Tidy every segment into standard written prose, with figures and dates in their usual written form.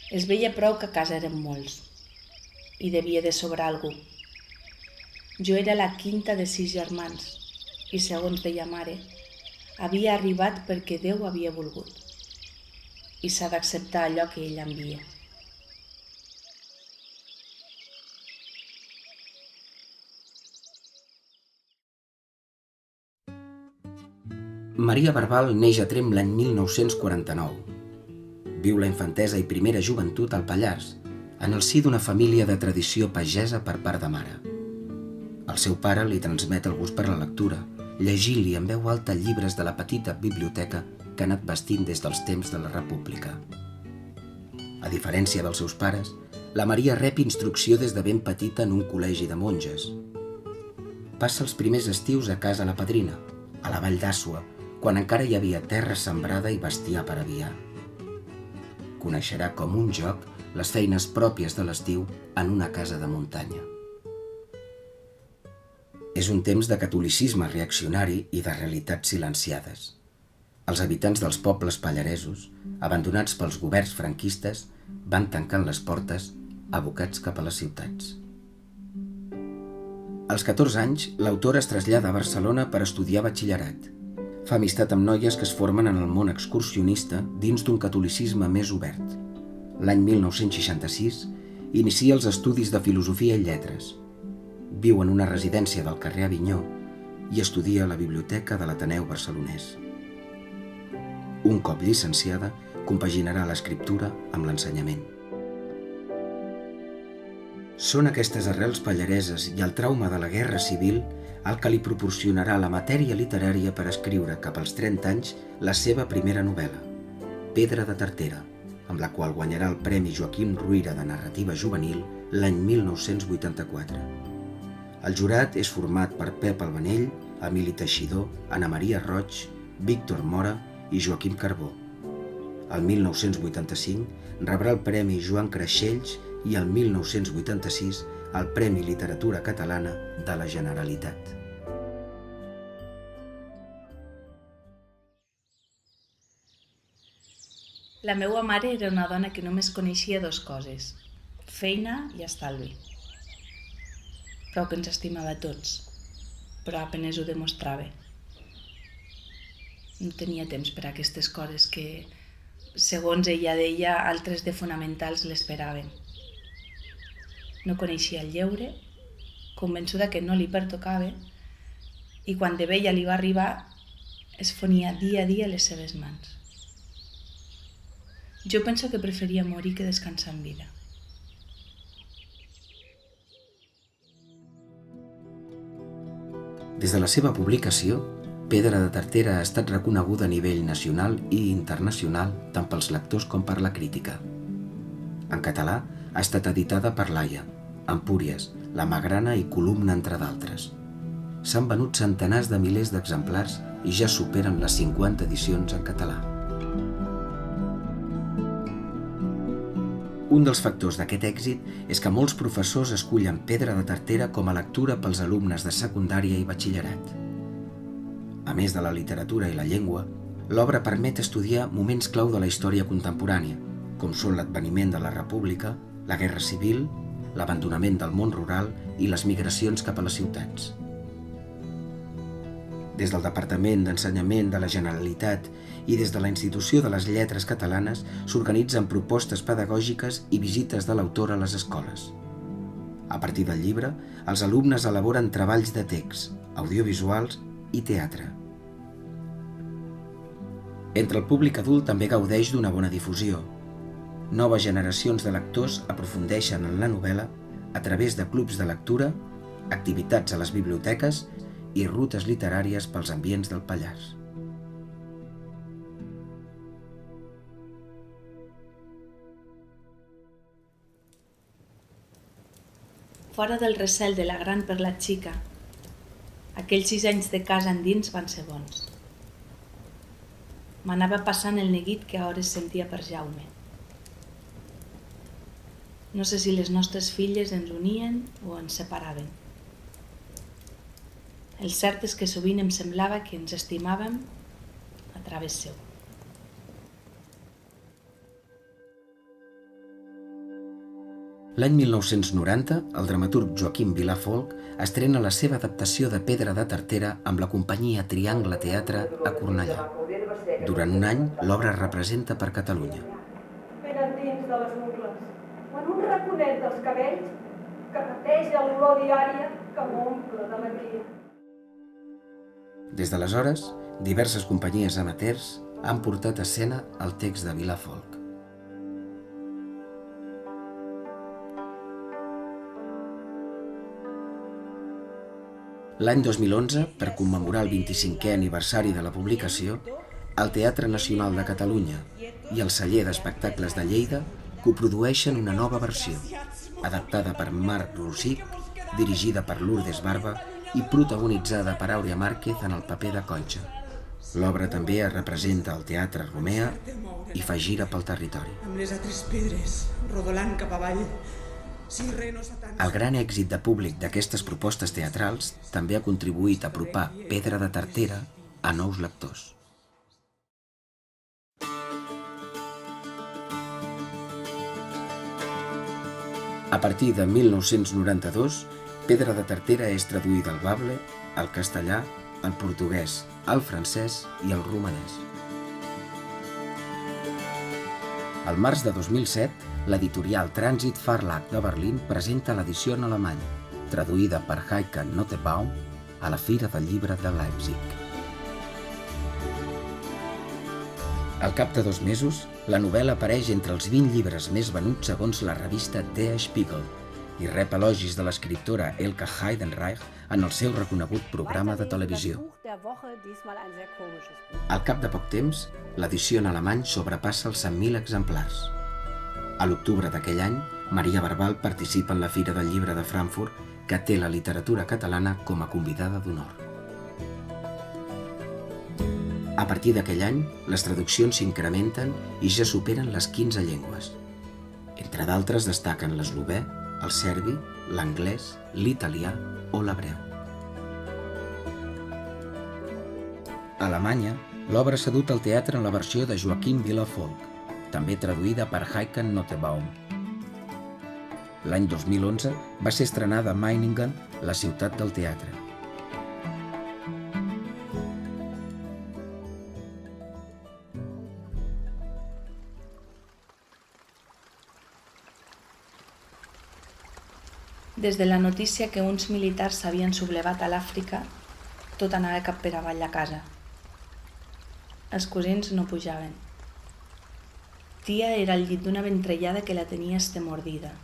Es veia prou que a casa érem molts i devia de sobrar algú. Jo era la quinta de 6 germans i, segons deia mare, havia arribat perquè Déu havia volgut i s'ha d'acceptar allò que ell envia. Maria Barbal neix a Tremp l'any 1949. Viu la infantesa i primera joventut al Pallars, en el si d'una família de tradició pagesa per part de mare. El seu pare li transmet el gust per la lectura, llegint-li en veu alta llibres de la petita biblioteca que ha anat vestint des dels temps de la República. A diferència dels seus pares, la Maria rep instrucció des de ben petita en un col·legi de monges. Passa els primers estius a casa la padrina, a la Vall d'Àssua, quan encara hi havia terra sembrada i bestiar per aviar. Coneixerà com un joc les feines pròpies de l'estiu en una casa de muntanya. És un temps de catolicisme reaccionari i de realitats silenciades. Els habitants dels pobles pallaresos, abandonats pels governs franquistes, van tancant les portes, abocats cap a les ciutats. Als 14 anys, l'autora es trasllada a Barcelona per estudiar batxillerat. Fa amistat amb noies que es formen en el món excursionista dins d'un catolicisme més obert. L'any 1966 inicia els estudis de Filosofia i Lletres. Viu en una residència del carrer Avinyó i estudia a la biblioteca de l'Ateneu Barcelonès. Un cop llicenciada, compaginarà l'escriptura amb l'ensenyament. Són aquestes arrels pallareses i el trauma de la Guerra Civil el que li proporcionarà la matèria literària per escriure cap als 30 anys la seva primera novel·la, Pedra de Tartera, amb la qual guanyarà el Premi Joaquim Ruyra de Narrativa Juvenil l'any 1984. El jurat és format per Pep Albanell, Emili Teixidor, Anna Maria Roig, Víctor Mora i Joaquim Carbó. El 1985 rebrà el Premi Joan Creixells i el 1986 el Premi Literatura Catalana de la Generalitat. La meva mare era una dona que només coneixia 2 coses, feina i estalvi. Prou que ens estimava a tots, però apenes ho demostrava. No tenia temps per a aquestes coses que, segons ella deia, altres de fonamentals l'esperaven. No coneixia el lleure, convençuda que no li pertocava, i quan de vella li va arribar, es fonia dia a dia les seves mans. Jo penso que preferia morir que descansar en vida. Des de la seva publicació, Pedra de Tartera ha estat reconeguda a nivell nacional i internacional tant pels lectors com per la crítica. En català ha estat editada per Laia, Empúries, La Magrana i Columna, entre d'altres. S'han venut centenars de milers d'exemplars i ja superen les 50 edicions en català. Un dels factors d'aquest èxit és que molts professors escullen Pedra de Tartera com a lectura pels alumnes de secundària i batxillerat. A més de la literatura i la llengua, l'obra permet estudiar moments clau de la història contemporània, com són l'adveniment de la República, la Guerra Civil, l'abandonament del món rural i les migracions cap a les ciutats. Des del Departament d'Ensenyament de la Generalitat i des de la Institució de les Lletres Catalanes s'organitzen propostes pedagògiques i visites de l'autora a les escoles. A partir del llibre, els alumnes elaboren treballs de text, audiovisuals i teatre. Entre el públic adult també gaudeix d'una bona difusió. Noves generacions de lectors aprofundeixen en la novel·la a través de clubs de lectura, activitats a les biblioteques i rutes literàries pels ambients del Pallars. Fora del recel de la gran per la xica, aquells 6 anys de casa endins van ser bons. M'anava passant el neguit que a hores sentia per Jaume. No sé si les nostres filles ens unien o ens separaven. El cert és que sovint em semblava que ens estimàvem a través seu. L'any 1990, el dramaturg Joaquim Vilà Folch estrena la seva adaptació de Pedra de Tartera amb la companyia Triangle Teatre a Cornellà. Durant un any, l'obra es representa per Catalunya. Ben endins de les ungles, en un raconet dels cabells que neteja l'olor diària que m'omple d'alegria. Des d'aleshores, diverses companyies amateurs han portat a escena el text de Vilà Folch. L'any 2011, per commemorar el 25è aniversari de la publicació, el Teatre Nacional de Catalunya i el Celler d'Espectacles de Lleida coprodueixen una nova versió, adaptada per Marc Rosic, dirigida per Lourdes Barba i protagonitzada per Àurea Márquez en el paper de Conxa. L'obra també es representa al Teatre Romea i fa gira pel territori. Amb les altres pedres, rodolant cap avall. El gran èxit de públic d'aquestes propostes teatrals també ha contribuït a apropar Pedra de Tartera a nous lectors. A partir de 1992, Pedra de Tartera és traduïda al bable, al castellà, al portuguès, al francès i al romanès. Al març de 2007, l'editorial Trànsit Verlag de Berlín presenta l'edició en alemany, traduïda per Heike Notenbaum a la Fira del Llibre de Leipzig. Al cap de 2 mesos, la novel·la apareix entre els 20 llibres més venuts segons la revista Der Spiegel i rep elogis de l'escriptora Elke Heidenreich en el seu reconegut programa de televisió. Al cap de poc temps, l'edició en alemany sobrepassa els 100.000 exemplars. A l'octubre d'aquell any, Maria Barbal participa en la Fira del Llibre de Frankfurt, que té la literatura catalana com a convidada d'honor. A partir d'aquell any, les traduccions s'incrementen i ja superen les 15 llengües. Entre d'altres destaquen l'eslovè, el serbi, l'anglès, l'italià o l'hebreu. A Alemanya, l'obra s'ha dut al teatre en la versió de Joaquim Vilà Folch, també traduïda per Heike Notenbaum. L'any 2011 va ser estrenada a Meiningen, la ciutat del teatre. Des de la notícia que uns militars s'havien sublevat a l'Àfrica, tot anava cap per avall a casa. Els cosins no pujaven. Tia era al llit d'una ventrellada que la tenia estemordida.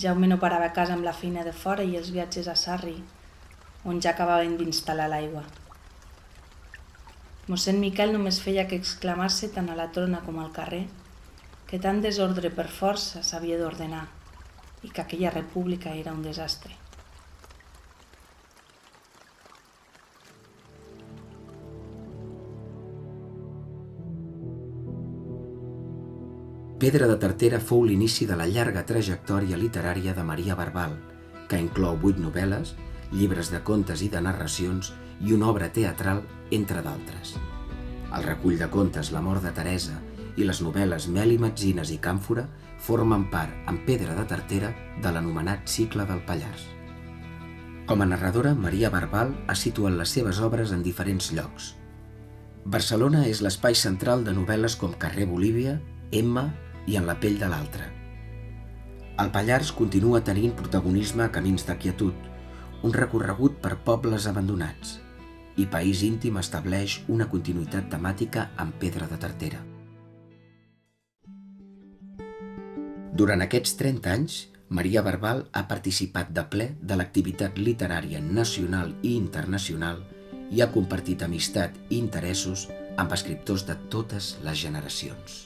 Jaume no parava a casa amb la feina de fora i els viatges a Sarri, on ja acabaven d'instal·lar l'aigua. Mossèn Miquel només feia que exclamar-se tant a la trona com al carrer que tant desordre per força s'havia d'ordenar i que aquella república era un desastre. Pedra de Tartera fou l'inici de la llarga trajectòria literària de Maria Barbal, que inclou 8 novel·les, llibres de contes i de narracions i una obra teatral, entre d'altres. El recull de contes La mort de Teresa i les novel·les Mel i Metzines i Càmfora formen part, en Pedra de Tartera, de l'anomenat cicle del Pallars. Com a narradora, Maria Barbal ha situat les seves obres en diferents llocs. Barcelona és l'espai central de novel·les com Carrer Bolívia, Emma i En la pell de l'altre. El Pallars continua tenint protagonisme a Camins de quietud, un recorregut per pobles abandonats, i País íntim estableix una continuïtat temàtica amb Pedra de Tartera. Durant aquests 30 anys, Maria Barbal ha participat de ple de l'activitat literària nacional i internacional i ha compartit amistat i interessos amb escriptors de totes les generacions.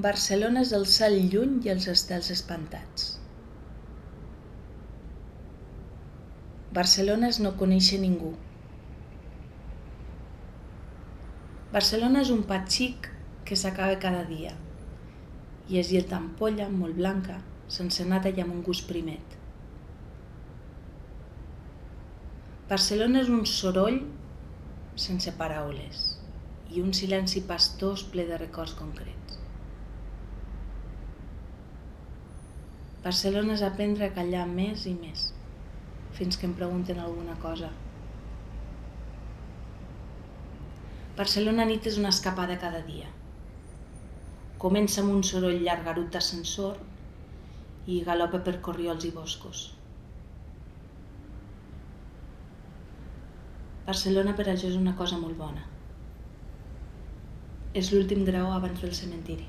Barcelona és el cel lluny i els estels espantats. Barcelona és no conèixer ningú. Barcelona és un pa xic que s'acaba cada dia i és llet d'ampolla molt blanca, sense nata i amb un gust primet. Barcelona és un soroll sense paraules i un silenci pastós ple de records concrets. Barcelona és aprendre a callar més i més, fins que em pregunten alguna cosa. Barcelona nit és una escapada cada dia. Comença amb un soroll llargarut d'ascensor i galopa per corriols i boscos. Barcelona per això és una cosa molt bona. És l'últim graó abans del cementiri.